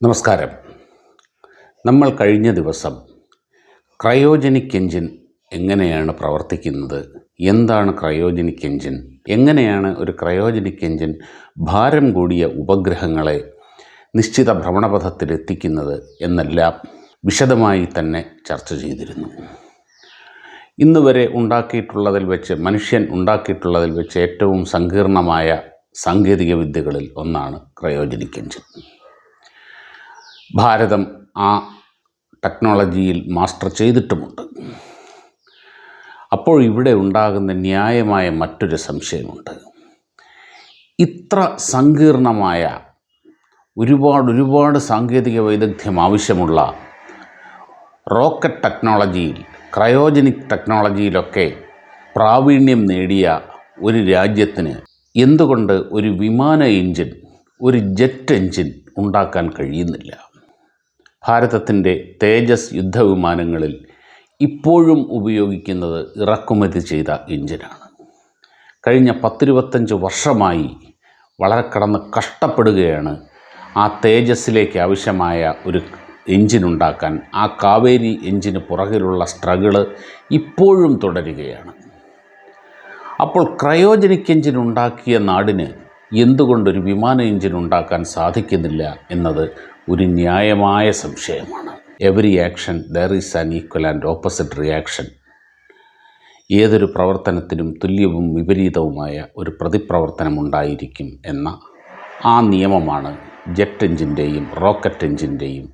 നമസ്കാരം. നമ്മൾ കഴിഞ്ഞ ദിവസം ക്രയോജനിക് എൻജിൻ എങ്ങനെയാണ് പ്രവർത്തിക്കുന്നത്, എന്താണ് ക്രയോജനിക് എൻജിൻ, എങ്ങനെയാണ് ഒരു ക്രയോജനിക് എൻജിൻ ഭാരം കൂടിയ ഉപഗ്രഹങ്ങളെ നിശ്ചിത ഭ്രമണപഥത്തിലെത്തിക്കുന്നത് എന്നെല്ലാം വിശദമായി തന്നെ ചർച്ച ചെയ്തിരുന്നു. ഇന്ന് വരെ മനുഷ്യൻ ഉണ്ടാക്കിയിട്ടുള്ളതിൽ വെച്ച് ഏറ്റവും സങ്കീർണമായ സാങ്കേതിക വിദ്യകളിൽ ഒന്നാണ് ക്രയോജനിക് എൻജിൻ. ഭാരതം ആ ടെക്നോളജിയിൽ മാസ്റ്റർ ചെയ്തിട്ടുമുണ്ട്. അപ്പോൾ ഇവിടെ ഉണ്ടാകുന്ന ന്യായമായ മറ്റൊരു സംശയമുണ്ട്. ഇത്ര സങ്കീർണമായ ഒരുപാട് സാങ്കേതിക വൈദഗ്ധ്യം ആവശ്യമുള്ള റോക്കറ്റ് ടെക്നോളജിയിൽ, ക്രയോജനിക് ടെക്നോളജിയിലൊക്കെ പ്രാവീണ്യം നേടിയ ഒരു രാജ്യത്തിന് എന്തുകൊണ്ട് ഒരു വിമാന എൻജിൻ, ഒരു ജെറ്റ് എൻജിൻ ഉണ്ടാക്കാൻ കഴിയുന്നില്ല? ഭാരതത്തിൻ്റെ തേജസ് യുദ്ധവിമാനങ്ങളിൽ ഇപ്പോഴും ഉപയോഗിക്കുന്നത് ഇറക്കുമതി ചെയ്ത എൻജിനാണ്. കഴിഞ്ഞ 10-25 വർഷമായി വളരെ കഷ്ടപ്പെടുകയാണ് ആ തേജസ്സിലേക്ക് ആവശ്യമായ ഒരു എൻജിൻ ഉണ്ടാക്കാൻ. ആ കാവേരി എൻജിന് പുറകിലുള്ള സ്ട്രഗിള് ഇപ്പോഴും തുടരുകയാണ്. അപ്പോൾ ക്രയോജനിക് എൻജിൻ ഉണ്ടാക്കിയ നാടിന് എന്തുകൊണ്ടൊരു വിമാന എൻജിൻ ഉണ്ടാക്കാൻ സാധിക്കുന്നില്ല എന്നത് ഒരു ന്യായമായ സംശയമാണ്. Every action there is an equal and opposite reaction. ഏതൊരു പ്രവർത്തനത്തിനും തുല്യവും വിപരീതവുമായ ഒരു പ്രതിപ്രവർത്തനം ഉണ്ടായിരിക്കും എന്ന ആ നിയമമാണ് ജെറ്റ് എൻജിൻ്റെയും റോക്കറ്റ് എൻജിൻ്റെയും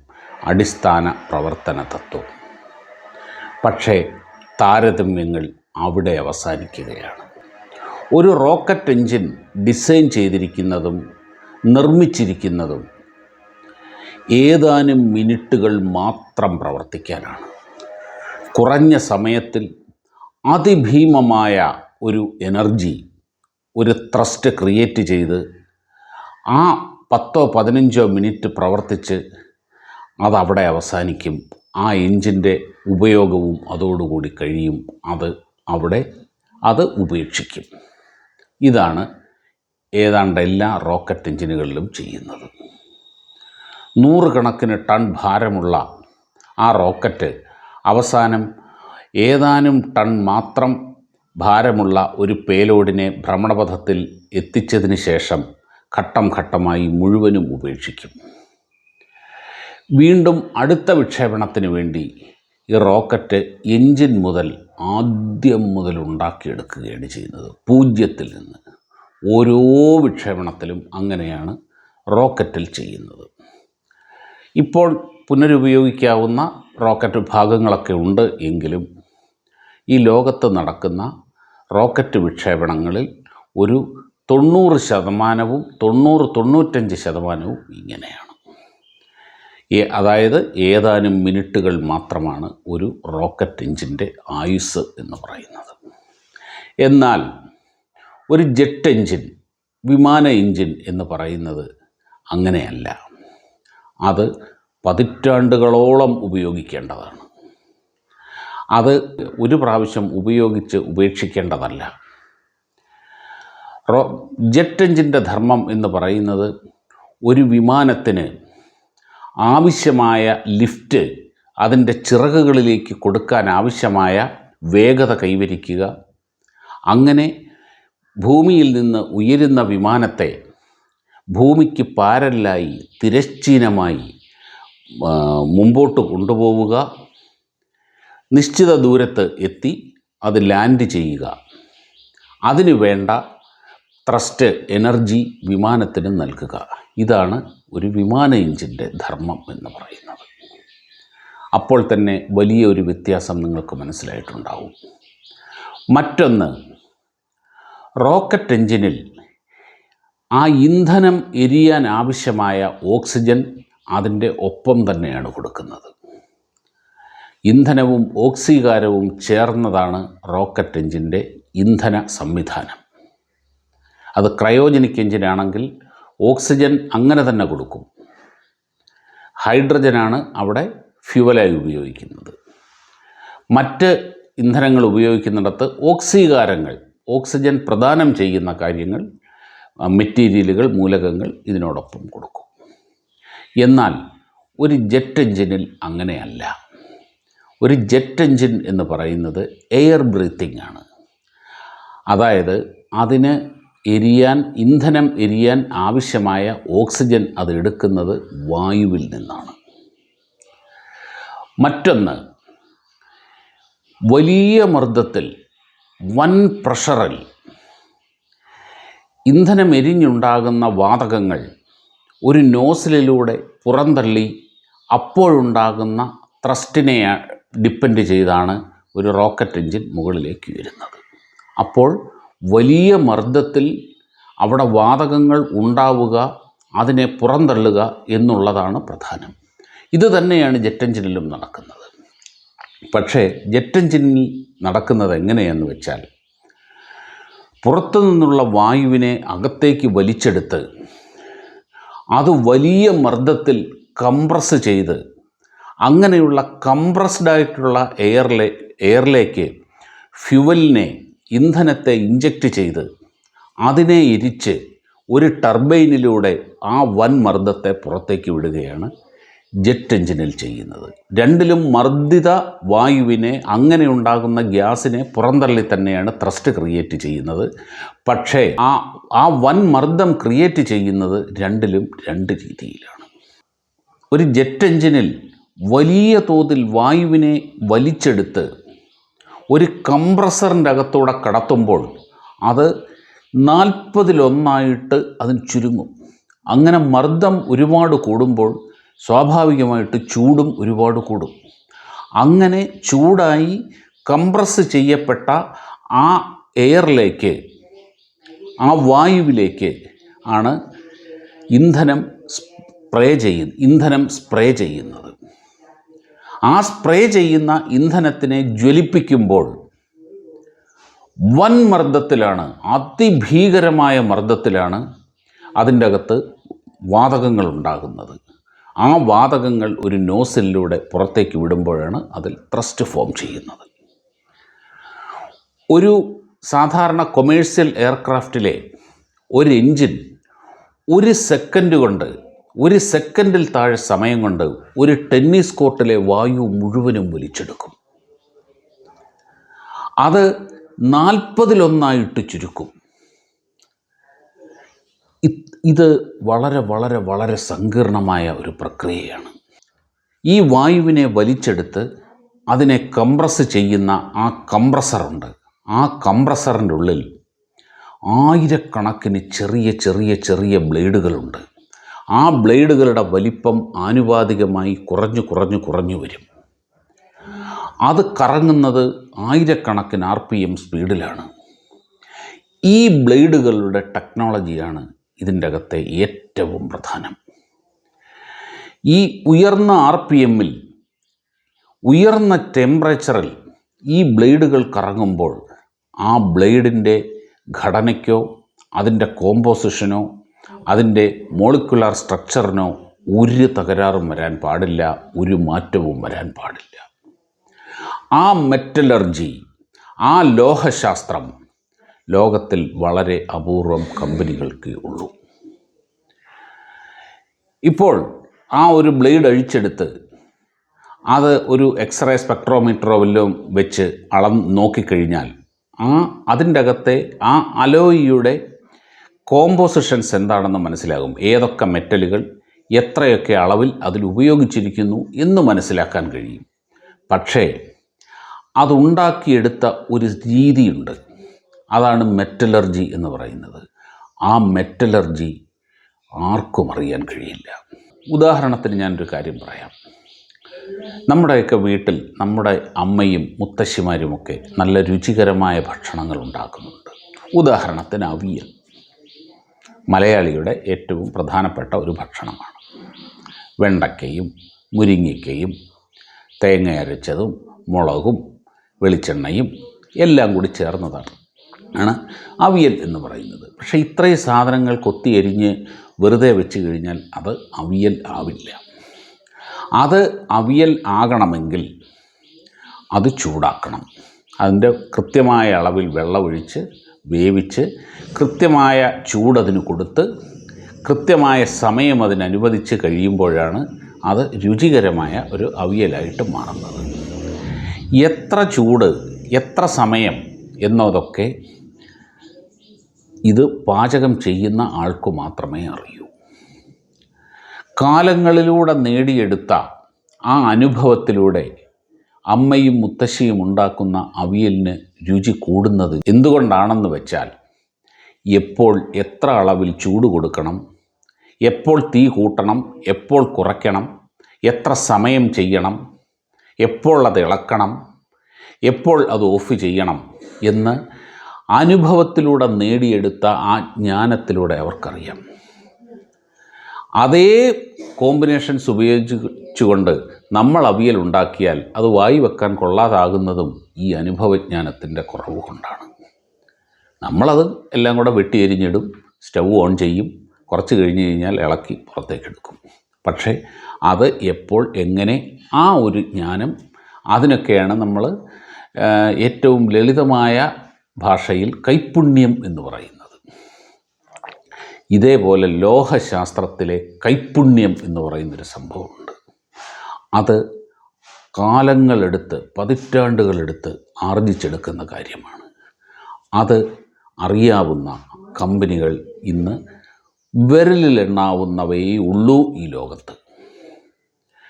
അടിസ്ഥാന പ്രവർത്തന തത്വം. പക്ഷേ താരതമ്യങ്ങൾ അവിടെ അവസാനിക്കുകയാണ്. ഒരു റോക്കറ്റ് എൻജിൻ ഡിസൈൻ ചെയ്തിരിക്കുന്നതും നിർമ്മിച്ചിരിക്കുന്നതും ഏതാനും മിനിറ്റുകൾ മാത്രം പ്രവർത്തിക്കാനാണ്. കുറഞ്ഞ സമയത്തിൽ അതിഭീമമായ ഒരു എനർജി, ഒരു ത്രസ്റ്റ് ക്രിയേറ്റ് ചെയ്ത് ആ 10-15 മിനിറ്റ് പ്രവർത്തിച്ച് അതവിടെ അവസാനിക്കും. ആ എൻജിൻ്റെ ഉപയോഗവും അതോടുകൂടി കഴിയും. അത് ഉപേക്ഷിക്കും. ഇതാണ് ഏതാണ്ട് എല്ലാ റോക്കറ്റ് എൻജിനുകളിലും ചെയ്യുന്നത്. 100 കണക്കിന് ടൺ ഭാരമുള്ള ആ റോക്കറ്റ് അവസാനം ഏതാനും ടൺ മാത്രം ഭാരമുള്ള ഒരു പേലോഡിനെ ഭ്രമണപഥത്തിൽ എത്തിച്ചതിന് ശേഷം ഘട്ടം ഘട്ടമായി മുഴുവനും ഉപേക്ഷിക്കും. വീണ്ടും അടുത്ത വിക്ഷേപണത്തിന് വേണ്ടി ഈ റോക്കറ്റ് എൻജിൻ ആദ്യം മുതൽ ഉണ്ടാക്കിയെടുക്കുകയാണ് ചെയ്യുന്നത്, 0-ൽ നിന്ന്. ഓരോ വിക്ഷേപണത്തിലും അങ്ങനെയാണ് റോക്കറ്റിൽ ചെയ്യുന്നത്. ഇപ്പോൾ പുനരുപയോഗിക്കാവുന്ന റോക്കറ്റ് ഭാഗങ്ങളൊക്കെ ഉണ്ട് എങ്കിലും ഈ ലോകത്ത് നടക്കുന്ന റോക്കറ്റ് വിക്ഷേപണങ്ങളിൽ ഒരു 90%, 90-95% ഇങ്ങനെയാണ്. അതായത് ഏതാനും മിനിറ്റുകൾ മാത്രമാണ് ഒരു റോക്കറ്റ് എൻജിൻ്റെ ആയുസ് എന്ന് പറയുന്നത്. എന്നാൽ ഒരു ജെറ്റ് എൻജിൻ, വിമാന എൻജിൻ എന്ന് പറയുന്നത് അങ്ങനെയല്ല. അത് പതിറ്റാണ്ടുകളോളം ഉപയോഗിക്കേണ്ടതാണ്. അത് ഒരു പ്രാവശ്യം ഉപയോഗിച്ച് ഉപേക്ഷിക്കേണ്ടതല്ല. ജെറ്റ് എൻജിൻ്റെ ധർമ്മം എന്ന് പറയുന്നത് ഒരു വിമാനത്തിന് ആവശ്യമായ ലിഫ്റ്റ്, അതിൻ്റെ ചിറകുകളിലേക്ക് കൊടുക്കാൻ ആവശ്യമായ വേഗത കൈവരിക്കുക, അങ്ങനെ ഭൂമിയിൽ നിന്ന് ഉയരുന്ന വിമാനത്തെ ഭൂമിക്ക് പാരലായി തിരശ്ചീനമായി മുമ്പോട്ട് കൊണ്ടുപോവുക, നിശ്ചിത ദൂരത്ത് എത്തി അത് ലാൻഡ് ചെയ്യുക, അതിനു വേണ്ട ത്രസ്റ്റ് എനർജി വിമാനത്തിന് നൽകുക. ഇതാണ് ഒരു വിമാന എൻജിൻ്റെ ധർമ്മം എന്ന് പറയുന്നത്. അപ്പോൾ തന്നെ വലിയൊരു വ്യത്യാസം നിങ്ങൾക്ക് മനസ്സിലായിട്ടുണ്ടാവും. മറ്റൊന്ന്, റോക്കറ്റ് എൻജിനിൽ ആ ഇന്ധനം എരിയാൻ ആവശ്യമായ ഓക്സിജൻ അതിൻ്റെ ഒപ്പം തന്നെയാണ് കൊടുക്കുന്നത്. ഇന്ധനവും ഓക്സീകാരവും ചേർന്നതാണ് റോക്കറ്റ് എൻജിൻ്റെ ഇന്ധന സംവിധാനം. അത് ക്രയോജനിക് എൻജിനാണെങ്കിൽ ഓക്സിജൻ അങ്ങനെ തന്നെ കൊടുക്കും. ഹൈഡ്രജനാണ് അവിടെ ഫ്യുവലായി ഉപയോഗിക്കുന്നത്. മറ്റ് ഇന്ധനങ്ങൾ ഉപയോഗിക്കുന്നിടത്ത് ഓക്സീകാരങ്ങൾ, ഓക്സിജൻ പ്രദാനം ചെയ്യുന്ന കാര്യങ്ങൾ, മെറ്റീരിയലുകൾ, മൂലകങ്ങൾ ഇതിനോടൊപ്പം കൊടുക്കും. എന്നാൽ ഒരു ജെറ്റ് എഞ്ചിനിൽ അങ്ങനെയല്ല. ഒരു ജെറ്റ് എഞ്ചിൻ എന്ന് പറയുന്നത് എയർ ബ്രീത്തിങ് ആണ്. അതായത് അതിന് ഇന്ധനം എരിയാൻ ആവശ്യമായ ഓക്സിജൻ അത് എടുക്കുന്നത് വായുവിൽ നിന്നാണ്. മറ്റൊന്ന്, വലിയ മർദ്ദത്തിൽ വൻ പ്രഷറിൽ ഇന്ധനം എരിഞ്ഞുണ്ടാകുന്ന വാതകങ്ങൾ ഒരു നോസിലിലൂടെ പുറന്തള്ളി അപ്പോഴുണ്ടാകുന്ന ത്രസ്റ്റിനെ ഡിപ്പെൻഡ് ചെയ്താണ് ഒരു റോക്കറ്റ് എഞ്ചിൻ മുകളിലേക്ക് വരുന്നത്. അപ്പോൾ വലിയ മർദ്ദത്തിൽ അവിടെ വാതകങ്ങൾ ഉണ്ടാവുക, അതിനെ പുറന്തള്ളുക എന്നുള്ളതാണ് പ്രധാനം. ഇത് തന്നെയാണ് ജെറ്റ് എഞ്ചിനിലും നടക്കുന്നത്. പക്ഷേ ജെറ്റ് എഞ്ചിനിൽ നടക്കുന്നത് എങ്ങനെയെന്ന് വെച്ചാൽ, പുറത്തു നിന്നുള്ള വായുവിനെ അകത്തേക്ക് വലിച്ചെടുത്ത് അത് വലിയ മർദ്ദത്തിൽ കംപ്രസ് ചെയ്ത്, അങ്ങനെയുള്ള കംപ്രസ്ഡായിട്ടുള്ള എയറിലേക്ക് ഫ്യുവലിനെ, ഇന്ധനത്തെ ഇഞ്ചക്റ്റ് ചെയ്ത് അതിനെ എരിച്ച് ഒരു ടർബൈനിലൂടെ ആ വൻ മർദ്ദത്തെ പുറത്തേക്ക് വിടുകയാണ് ജെറ്റ് എഞ്ചിനിൽ ചെയ്യുന്നത്. രണ്ടിലും മർദ്ദിത വായുവിനെ, അങ്ങനെ ഉണ്ടാകുന്ന ഗ്യാസിനെ പുറന്തള്ളി തന്നെയാണ് ത്രസ്റ്റ് ക്രിയേറ്റ് ചെയ്യുന്നത്. പക്ഷേ ആ വൻ മർദ്ദം ക്രിയേറ്റ് ചെയ്യുന്നത് രണ്ടിലും രണ്ട് രീതിയിലാണ്. ഒരു ജെറ്റ് എഞ്ചിനിൽ വലിയ തോതിൽ വായുവിനെ വലിച്ചെടുത്ത് ഒരു കംപ്രസറിൻ്റെ അകത്തൂടെ കടത്തുമ്പോൾ അത് 40-1 അതിന് ചുരുങ്ങും. അങ്ങനെ മർദ്ദം ഒരുപാട് കൂടുമ്പോൾ സ്വാഭാവികമായിട്ട് ചൂടും ഒരുപാട് കൂടും. അങ്ങനെ ചൂടായി കംപ്രസ് ചെയ്യപ്പെട്ട ആ എയറിലേക്ക്, ആ വായുവിലേക്ക് ആണ് ഇന്ധനം സ്പ്രേ ചെയ്യുന്നത്. ആ സ്പ്രേ ചെയ്യുന്ന ഇന്ധനത്തിനെ ജ്വലിപ്പിക്കുമ്പോൾ വൻ മർദ്ദത്തിലാണ്, അതിഭീകരമായ മർദ്ദത്തിലാണ് അതിൻ്റെ അകത്ത് വാതകങ്ങൾ ഉണ്ടാകുന്നത്. ആ വാതകങ്ങൾ ഒരു നോസിലൂടെ പുറത്തേക്ക് വിടുമ്പോഴാണ് അതിൽ ത്രസ്റ്റ് ഫോം ചെയ്യുന്നത്. ഒരു സാധാരണ കൊമേഴ്സ്യൽ എയർക്രാഫ്റ്റിലെ ഒരു എൻജിൻ ഒരു സെക്കൻഡിൽ താഴെ സമയം കൊണ്ട് ഒരു ടെന്നീസ് കോർട്ടിലെ വായു മുഴുവനും വലിച്ചെടുക്കും. അത് 40-1 ചുരുക്കും. ഇത് വളരെ വളരെ വളരെ സങ്കീർണമായ ഒരു പ്രക്രിയയാണ്. ഈ വായുവിനെ വലിച്ചെടുത്ത് അതിനെ കംപ്രസ് ചെയ്യുന്ന ആ കംപ്രസറുണ്ട്. ആ കംപ്രസറിൻ്റെ ഉള്ളിൽ ആയിരക്കണക്കിന് ചെറിയ ചെറിയ ചെറിയ ബ്ലേഡുകളുണ്ട്. ആ ബ്ലേഡുകളുടെ വലിപ്പം ആനുപാതികമായി കുറഞ്ഞു വരും. അത് കറങ്ങുന്നത് ആയിരക്കണക്കിന് RPM സ്പീഡിലാണ്. ഈ ബ്ലേഡുകളുടെ ടെക്നോളജിയാണ് ഇതിൻ്റെ അകത്തെ ഏറ്റവും പ്രധാനം. ഈ ഉയർന്ന RPMൽ, ഉയർന്ന ടെമ്പറേച്ചറിൽ ഈ ബ്ലേഡുകൾ കറങ്ങുമ്പോൾ ആ ബ്ലേഡിൻ്റെ ഘടനയ്ക്കോ അതിൻ്റെ കോമ്പോസിഷനോ അതിൻ്റെ മോളിക്കുലാർ സ്ട്രക്ചറിനോ ഒരു തകരാറും വരാൻ പാടില്ല, ഒരു മാറ്റവും വരാൻ പാടില്ല. ആ മെറ്റലർജി, ആ ലോഹശാസ്ത്രം ലോകത്തിൽ വളരെ അപൂർവം കമ്പനികൾക്ക് ഉള്ളൂ. ഇപ്പോൾ ആ ഒരു ബ്ലേഡ് അഴിച്ചെടുത്ത് അത് ഒരു എക്സ്റേ സ്പെക്ട്രോമീറ്ററോ വല്ലതും വെച്ച് നോക്കിക്കഴിഞ്ഞാൽ അതിൻ്റെ അകത്തെ ആ അലോയിയുടെ കോമ്പോസിഷൻസ് എന്താണെന്ന് മനസ്സിലാകും. ഏതൊക്കെ മെറ്റലുകൾ എത്രയൊക്കെ അളവിൽ അതിൽ ഉപയോഗിച്ചിരിക്കുന്നു എന്ന് മനസ്സിലാക്കാൻ കഴിയും. പക്ഷേ അതുണ്ടാക്കിയെടുത്ത ഒരു രീതിയുണ്ട്, അതാണ് മെറ്റലർജി എന്ന് പറയുന്നത്. ആ മെറ്റലർജി ആർക്കും അറിയാൻ കഴിയില്ല. ഉദാഹരണത്തിന് ഞാനൊരു കാര്യം പറയാം. നമ്മുടെയൊക്കെ വീട്ടിൽ നമ്മുടെ അമ്മയും മുത്തശ്ശിമാരുമൊക്കെ നല്ല രുചികരമായ ഭക്ഷണങ്ങൾ ഉണ്ടാക്കുന്നുണ്ട്. ഉദാഹരണത്തിന് അവിയൽ മലയാളിയുടെ ഏറ്റവും പ്രധാനപ്പെട്ട ഒരു ഭക്ഷണമാണ്. വെണ്ടയ്ക്കയും മുരിങ്ങയ്ക്കയും തേങ്ങ അരച്ചതും മുളകും വെളിച്ചെണ്ണയും എല്ലാം കൂടി ചേർന്നതാണ് അവിയൽ എന്ന് പറയുന്നത്. പക്ഷേ ഇത്രയും സാധനങ്ങൾ കൊത്തിയരിഞ്ഞ് വെറുതെ വെച്ച് കഴിഞ്ഞാൽ അത് അവിയൽ ആവില്ല. അത് അവിയൽ ആകണമെങ്കിൽ അത് ചൂടാക്കണം. അതിൻ്റെ കൃത്യമായ അളവിൽ വെള്ളമൊഴിച്ച് വേവിച്ച് കൃത്യമായ ചൂടതിന് കൊടുത്ത് കൃത്യമായ സമയം അതിനനുവദിച്ച് കഴിയുമ്പോഴാണ് അത് രുചികരമായ ഒരു അവിയലായിട്ട് മാറുന്നത്. എത്ര ചൂട്, എത്ര സമയം എന്നതൊക്കെ ഇത് പാചകം ചെയ്യുന്ന ആൾക്ക് മാത്രമേ അറിയൂ. കാലങ്ങളിലൂടെ നേടിയെടുത്ത ആ അനുഭവത്തിലൂടെ അമ്മയും മുത്തശ്ശിയും ഉണ്ടാക്കുന്ന അവിയലിന് രുചി കൂടുന്നത് എന്തുകൊണ്ടാണെന്ന് വെച്ചാൽ, എപ്പോൾ എത്ര അളവിൽ ചൂട് കൊടുക്കണം, എപ്പോൾ തീ കൂട്ടണം, എപ്പോൾ കുറയ്ക്കണം, എത്ര സമയം ചെയ്യണം, എപ്പോൾ അത് ഇളക്കണം, എപ്പോൾ അത് ഓഫ് ചെയ്യണം എന്ന് അനുഭവത്തിലൂടെ നേടിയെടുത്ത ആ ജ്ഞാനത്തിലൂടെ അവർക്കറിയാം. അതേ കോമ്പിനേഷൻസ് ഉപയോഗിച്ചുകൊണ്ട് നമ്മൾ അവിയൽ ഉണ്ടാക്കിയാൽ അത് വായി വെക്കാൻ കൊള്ളാതാകുന്നതും ഈ അനുഭവജ്ഞാനത്തിൻ്റെ കുറവ് കൊണ്ടാണ്. നമ്മളത് എല്ലാം കൂടെ വെട്ടിയെരിഞ്ഞിടും, സ്റ്റൗ ഓൺ ചെയ്യും, കുറച്ച് കഴിഞ്ഞ് കഴിഞ്ഞാൽ ഇളക്കി പുറത്തേക്കെടുക്കും. പക്ഷേ അത് എപ്പോൾ എങ്ങനെ, ആ ഒരു ജ്ഞാനം, അതിനൊക്കെയാണ് നമ്മൾ ഏറ്റവും ലളിതമായ ഭാഷയിൽ കൈപ്പുണ്യം എന്ന് പറയുന്നത്. ഇതേപോലെ ലോഹശാസ്ത്രത്തിലെ കൈപ്പുണ്യം എന്ന് പറയുന്നൊരു സംഭവമുണ്ട്. അത് കാലങ്ങളെടുത്ത്, പതിറ്റാണ്ടുകളെടുത്ത് ആർജിച്ചെടുക്കുന്ന കാര്യമാണ്. അത് അറിയാവുന്ന കമ്പനികൾ ഇന്ന് വിരലിലെണ്ണാവുന്നവയേ ഉള്ളൂ ഈ ലോകത്ത്.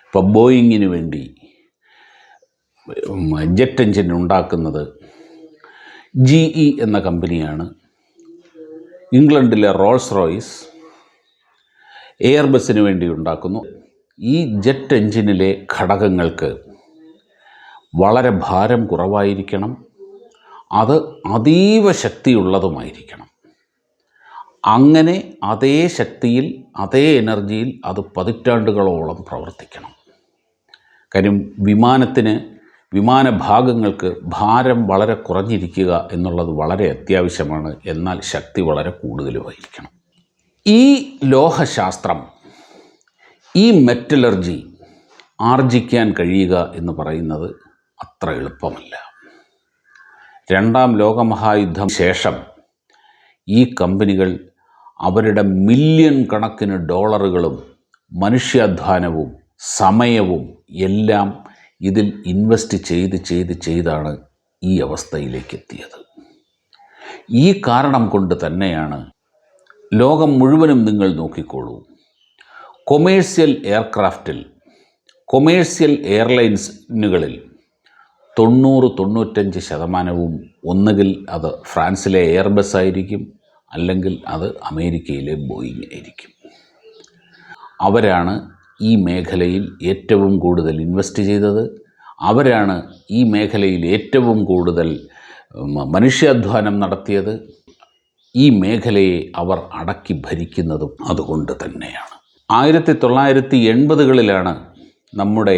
ഇപ്പോൾ ബോയിങ്ങിന് വേണ്ടി ജെറ്റ് എൻജിൻ ഉണ്ടാക്കുന്നത് GE എന്ന കമ്പനിയാണ്. ഇംഗ്ലണ്ടിലെ റോൾസ് റോയ്സ് എയർബസിന് വേണ്ടി ഉണ്ടാക്കുന്നു. ഈ ജെറ്റ് എൻജിനിലെ ഘടകങ്ങൾക്ക് വളരെ ഭാരം കുറവായിരിക്കണം, അത് അതീവ ശക്തിയുള്ളതുമായിരിക്കണം. അങ്ങനെ അതേ ശക്തിയിൽ, അതേ എനർജിയിൽ അത് പതിറ്റാണ്ടുകളോളം പ്രവർത്തിക്കണം. കാര്യം വിമാനഭാഗങ്ങൾക്ക് ഭാരം വളരെ കുറഞ്ഞിരിക്കുക എന്നുള്ളത് വളരെ അത്യാവശ്യമാണ്. എന്നാൽ ശക്തി വളരെ കൂടുതലുമായിരിക്കണം. ഈ ലോഹശാസ്ത്രം, ഈ മെറ്റലർജി ആർജിക്കാൻ കഴിയുക എന്ന് പറയുന്നത് അത്ര എളുപ്പമല്ല. രണ്ടാം ലോകമഹായുദ്ധം ശേഷം ഈ കമ്പനികൾ അവരുടെ മില്യൺ കണക്കിന് ഡോളറുകളും മനുഷ്യാധ്വാനവും സമയവും എല്ലാം ഇതിൽ ഇൻവെസ്റ്റ് ചെയ്താണ് ഈ അവസ്ഥയിലേക്ക് എത്തിയത്. ഈ കാരണം കൊണ്ട് തന്നെയാണ് ലോകം മുഴുവനും നിങ്ങൾ നോക്കിക്കോളൂ, കൊമേഴ്സ്യൽ എയർക്രാഫ്റ്റിൽ, കൊമേഴ്സ്യൽ എയർലൈൻസുകളിൽ 90-95% ഒന്നുകിൽ അത് ഫ്രാൻസിലെ എയർബസ് ആയിരിക്കും, അല്ലെങ്കിൽ അത് അമേരിക്കയിലെ ബോയിങ് ആയിരിക്കും. അവരാണ് ഈ മേഖലയിൽ ഏറ്റവും കൂടുതൽ ഇൻവെസ്റ്റ് ചെയ്തത്. അവരാണ് ഈ മേഖലയിൽ ഏറ്റവും കൂടുതൽ മനുഷ്യാധ്വാനം നടത്തിയത്. ഈ മേഖലയെ അവർ അടക്കി ഭരിക്കുന്നതും അതുകൊണ്ട് തന്നെയാണ്. 1980കളിലാണ് നമ്മുടെ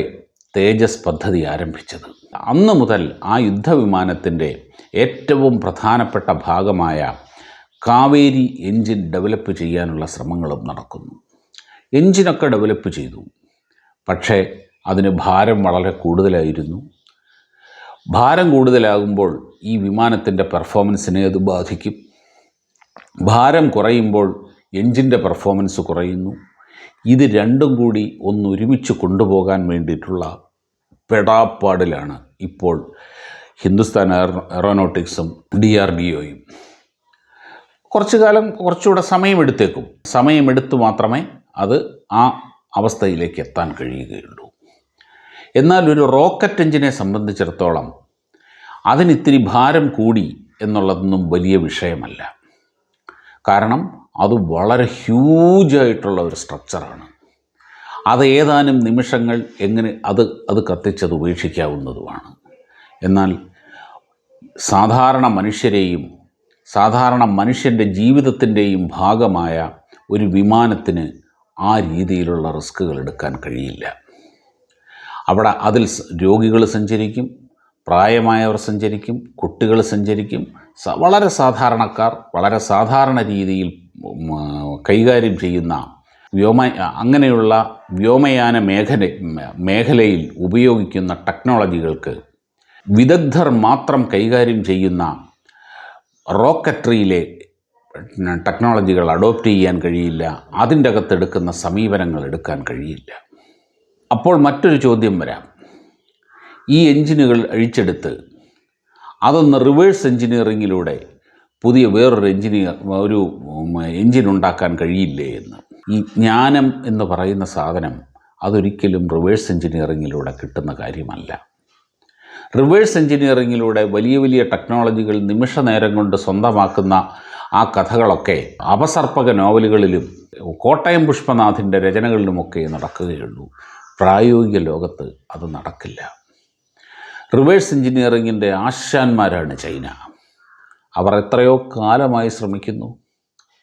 തേജസ് പദ്ധതി ആരംഭിച്ചത്. അന്ന് മുതൽ ആ യുദ്ധവിമാനത്തിൻ്റെ ഏറ്റവും പ്രധാനപ്പെട്ട ഭാഗമായ കാവേരി എൻജിൻ ഡെവലപ്പ് ചെയ്യാനുള്ള ശ്രമങ്ങളും നടക്കുന്നു. എൻജിനൊക്കെ ഡെവലപ്പ് ചെയ്തു, പക്ഷേ അതിന് ഭാരം വളരെ കൂടുതലായിരുന്നു. ഭാരം കൂടുതലാകുമ്പോൾ ഈ വിമാനത്തിൻ്റെ പെർഫോമൻസിനെ അത് ബാധിക്കും. ഭാരം കുറയുമ്പോൾ എൻജിൻ്റെ പെർഫോമൻസ് കുറയുന്നു. ഇത് രണ്ടും കൂടി ഒന്നൊരുമിച്ച് കൊണ്ടുപോകാൻ വേണ്ടിയിട്ടുള്ള പെടാപ്പാടിലാണ് ഇപ്പോൾ ഹിന്ദുസ്ഥാൻ എയറോനോട്ടിക്സും DRDOയും. കുറച്ചുകൂടെ സമയമെടുത്തേക്കും. സമയമെടുത്ത് മാത്രമേ അത് ആ അവസ്ഥയിലേക്ക് എത്താൻ കഴിയുകയുള്ളൂ. എന്നാൽ ഒരു റോക്കറ്റ് എഞ്ചിനെ സംബന്ധിച്ചിടത്തോളം അതിനിത്തിരി ഭാരം കൂടി എന്നുള്ളതൊന്നും വലിയ വിഷയമല്ല. കാരണം അത് വളരെ ഹ്യൂജായിട്ടുള്ള ഒരു സ്ട്രക്ചറാണ്. അത് ഏതാനും നിമിഷങ്ങൾ എങ്ങനെ അത് കത്തിച്ചത് ഉപേക്ഷിക്കാവുന്നതുമാണ്. എന്നാൽ സാധാരണ മനുഷ്യരെയും സാധാരണ മനുഷ്യൻ്റെ ജീവിതത്തിൻ്റെയും ഭാഗമായ ഒരു വിമാനത്തിന് ആ രീതിയിലുള്ള റിസ്കുകൾ എടുക്കാൻ കഴിയില്ല. അവിടെ അതിൽ രോഗികൾ സഞ്ചരിക്കും, പ്രായമായവർ സഞ്ചരിക്കും, കുട്ടികൾ സഞ്ചരിക്കും, വളരെ സാധാരണക്കാർ വളരെ സാധാരണ രീതിയിൽ കൈകാര്യം ചെയ്യുന്ന അങ്ങനെയുള്ള വ്യോമയാന മേഖലയിൽ ഉപയോഗിക്കുന്ന ടെക്നോളജികൾക്ക് വിദഗ്ധർ മാത്രം കൈകാര്യം ചെയ്യുന്ന റോക്കറ്ററിയിലെ ടെക്നോളജികൾ അഡോപ്റ്റ് ചെയ്യാൻ കഴിയില്ല. അതിൻ്റെ അകത്തെടുക്കുന്ന സമീപനങ്ങൾ എടുക്കാൻ കഴിയില്ല. അപ്പോൾ മറ്റൊരു ചോദ്യം വരാം. ഈ എൻജിനുകൾ അഴിച്ചെടുത്ത് അതൊന്ന് റിവേഴ്സ് എൻജിനീയറിങ്ങിലൂടെ പുതിയ വേറൊരു എൻജിൻ ഉണ്ടാക്കാൻ കഴിയില്ലേ എന്ന്. ഈ ജ്ഞാനം എന്ന് പറയുന്ന സാധനം അതൊരിക്കലും റിവേഴ്സ് എൻജിനീയറിങ്ങിലൂടെ കിട്ടുന്ന കാര്യമല്ല. റിവേഴ്സ് എൻജിനീയറിങ്ങിലൂടെ വലിയ വലിയ ടെക്നോളജികൾ നിമിഷ നേരം കൊണ്ട് സ്വന്തമാക്കുന്ന ആ കഥകളൊക്കെ അപസർപ്പക നോവലുകളിലും കോട്ടയം പുഷ്പനാഥിൻ്റെ രചനകളിലുമൊക്കെ നടക്കുകയുള്ളൂ. പ്രായോഗിക ലോകത്ത് അത് നടക്കില്ല. Reverse എൻജിനീയറിങ്ങിൻ്റെ ആശാന്മാരാണ് China. അവർ എത്രയോ കാലമായി ശ്രമിക്കുന്നു,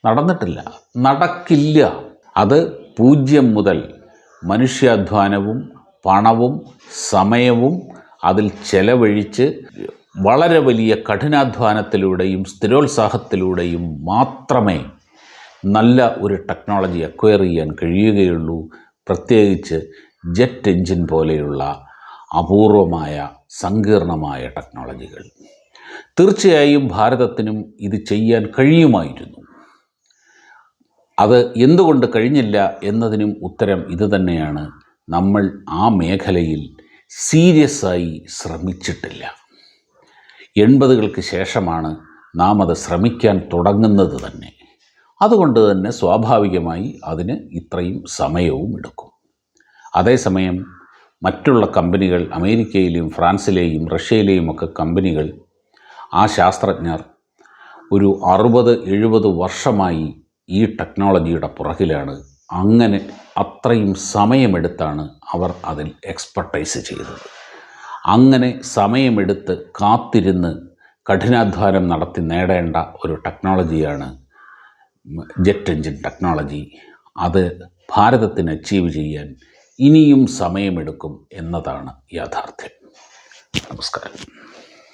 നടന്നിട്ടില്ല, നടക്കില്ല. അത് 0 മുതൽ മനുഷ്യാധ്വാനവും പണവും സമയവും അതിൽ ചെലവഴിച്ച് വളരെ വലിയ കഠിനാധ്വാനത്തിലൂടെയും സ്ഥിരോത്സാഹത്തിലൂടെയും മാത്രമേ നല്ല ഒരു ടെക്നോളജി അക്വയർ ചെയ്യാൻ കഴിയുകയുള്ളൂ. പ്രത്യേകിച്ച് ജെറ്റ് എൻജിൻ പോലെയുള്ള അപൂർവമായ സങ്കീർണമായ ടെക്നോളജികൾ. തീർച്ചയായും ഭാരതത്തിനും ഇത് ചെയ്യാൻ കഴിയുമായിരുന്നു. അത് എന്തുകൊണ്ട് കഴിഞ്ഞില്ല എന്നതിനും ഉത്തരം ഇതുതന്നെയാണ്. നമ്മൾ ആ മേഖലയിൽ സീരിയസായി ശ്രമിച്ചിട്ടില്ല. 80കൾക്ക് ശേഷമാണ് നാം അത് ശ്രമിക്കാൻ തുടങ്ങുന്നത് തന്നെ. അതുകൊണ്ട് തന്നെ സ്വാഭാവികമായി അതിന് ഇത്രയും സമയവും എടുക്കും. അതേസമയം മറ്റുള്ള കമ്പനികൾ, അമേരിക്കയിലെയും ഫ്രാൻസിലെയും റഷ്യയിലെയും ഒക്കെ കമ്പനികൾ, ആ ശാസ്ത്രജ്ഞർ ഒരു 60-70 വർഷമായി ഈ ടെക്നോളജിയുടെ പുറകിലാണ്. അങ്ങനെ അത്രയും സമയമെടുത്താണ് അവർ അതിൽ എക്സ്പെർട്ടൈസ് ചെയ്തത്. അങ്ങനെ സമയമെടുത്ത് കാത്തിരുന്ന് കഠിനാധ്വാനം നടത്തി നേടേണ്ട ഒരു ടെക്നോളജിയാണ് ജെറ്റ് എൻജിൻ ടെക്നോളജി. അത് ഭാരതത്തിന് അച്ചീവ് ചെയ്യാൻ ഇനിയും സമയമെടുക്കും എന്നതാണ് യാഥാർത്ഥ്യം. നമസ്കാരം.